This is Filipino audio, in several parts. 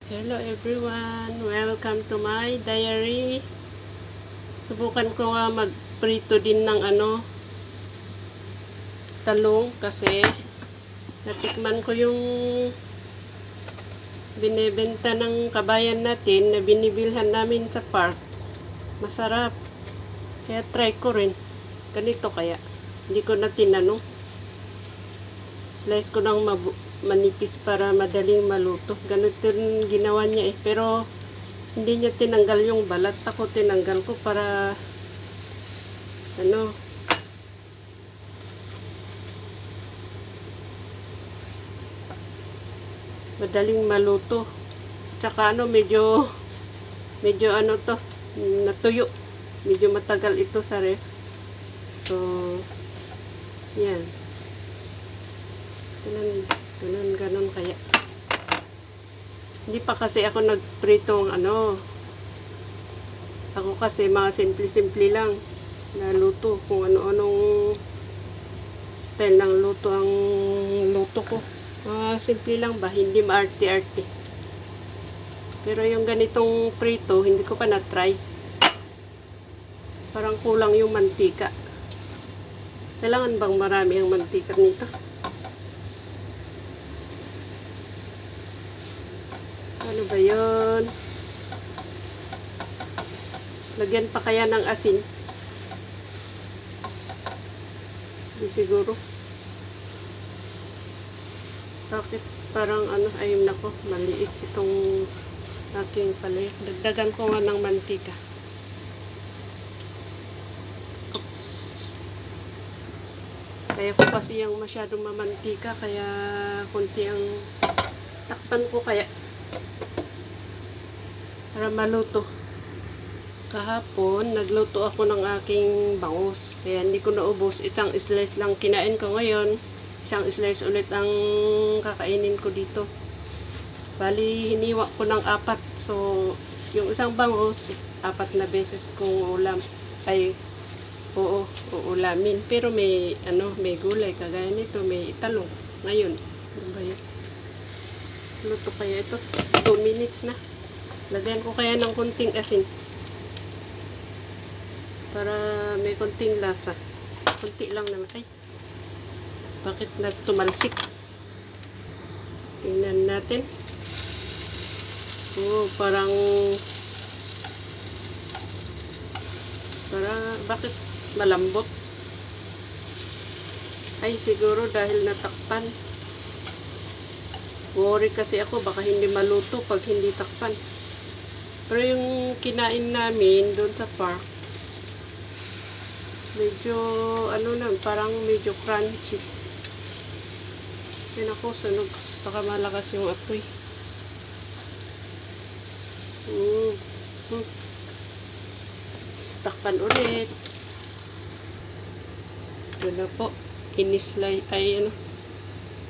Hello everyone! Welcome to my diary. Subukan ko nga magprito din ng talong kasi natikman ko yung binebenta ng kabayan natin na binibilhan namin sa park. Masarap. Kaya try ko rin. Ganito kaya. Hindi ko na tinanong. Slice ko ng manipis para madaling maluto. Ganito rin ginawa niya eh. Pero hindi niya tinanggal yung balat. Ako tinanggal ko para madaling maluto. Tsaka medyo natuyo. Medyo matagal ito sa ref. So, yan. Ganun kaya. Hindi pa kasi ako nagpritong Ako kasi mga simple-simple lang na luto. Kung ano-anong style ng luto ang luto ko. Simple lang ba? Hindi maarte-arte. Pero yung ganitong prito, hindi ko pa na-try. Parang kulang yung mantika. Kailangan bang marami ang mantika nito? Ano ba yun? Lagyan pa kaya ng asin? Hindi siguro. Bakit parang ayun nako, maliit itong aking palay. Dagdagan ko nga ng mantika. Oops. Kaya ko kasi yung masyadong mamantika, kaya konti ang takpan ko kaya. Para maluto. Kahapon, nagluto ako ng aking bangus. Kaya hindi ko naubos. Isang slice lang kinain ko ngayon. Isang slice ulit ang kakainin ko dito. Bali, hiniwa ko ng 4. So, yung isang bangus, 4 na beses kong ulam. Uulamin. Pero may gulay. Kagaya nito, may talong. Ngayon, ano ba yun? Luto kaya ito? 2 minutes na. Lagyan ko kaya ng konting asin para may konting lasa. Konti lang naman. Ay, bakit tumalsik? Tingnan natin. Parang bakit malambot? Ay, siguro dahil natakpan. Worry kasi ako baka hindi maluto pag hindi takpan. Pero yung kinain namin doon sa park, medyo parang medyo crunchy. Yan ako, sunog. Baka malakas yung apoy. Takpan ulit. Ito na po.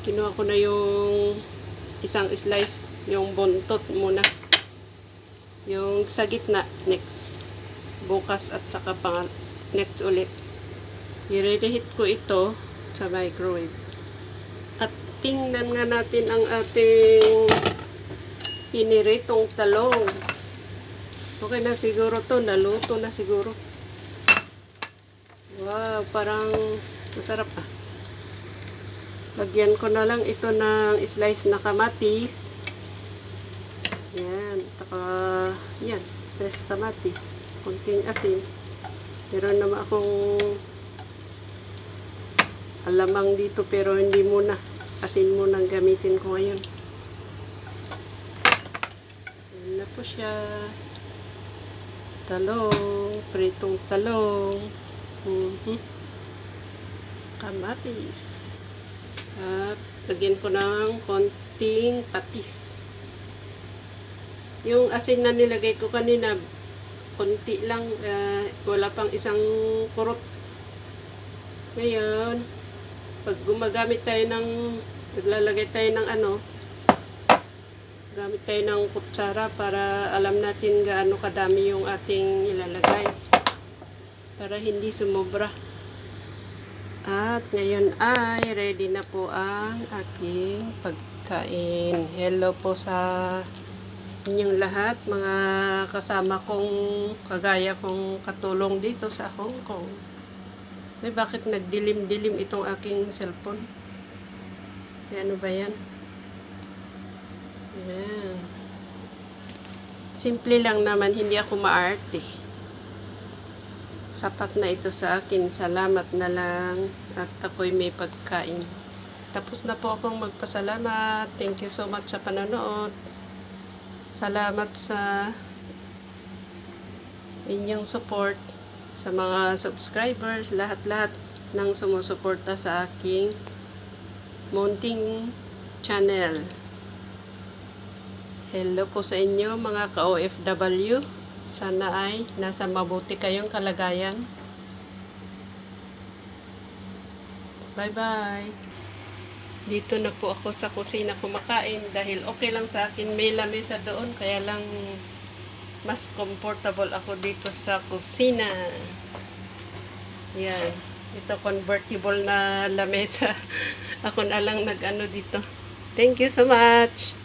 Kinuha ko na yung isang slice, yung buntot muna. Yung sa gitna, next. Bukas at saka next ulit. I-reheat ko ito sa microwave. At tingnan nga natin ang ating piniritong talong. Okay na siguro to. Naluto na siguro. Wow, parang masarap ah. Lagyan ko na lang ito ng slice na kamatis. Yan. Saka, yan. Slice kamatis. Konting asin. Meron naman akong alamang dito pero hindi muna. Asin muna ang gamitin ko ngayon. Yan na po siya. Talong. Pritong talong. Kamatis. At lagyan ko ng konting patis. Yung asin na nilagay ko kanina, konti lang, wala pang isang kurot. Ngayon, pag naglalagay tayo ng gamit tayo ng kutsara para alam natin gaano kadami yung ating ilalagay. Para hindi sumobra. At ngayon ay ready na po ang aking pagkain. Hello po sa inyong lahat, mga kasama kong kagaya kong katulong dito sa Hong Kong. May bakit nagdilim-dilim itong aking cellphone? Ano ba yan? Ayan. Simple lang naman, hindi ako maarte. Sapat na ito sa akin. Salamat na lang at ako'y may pagkain. Tapos na po akong magpasalamat. Thank you so much sa panonood. Salamat sa inyong support, sa mga subscribers, lahat-lahat ng sumusuporta sa aking munting channel. Hello po sa inyo mga ka-OFW. Sana ay nasa mabuti kayong kalagayan. Bye-bye. Dito na po ako sa kusina kumakain dahil okay lang sa akin. May lamesa doon kaya lang mas comfortable ako dito sa kusina. Yan. Ito convertible na lamesa. Ako na lang nag-ano dito. Thank you so much.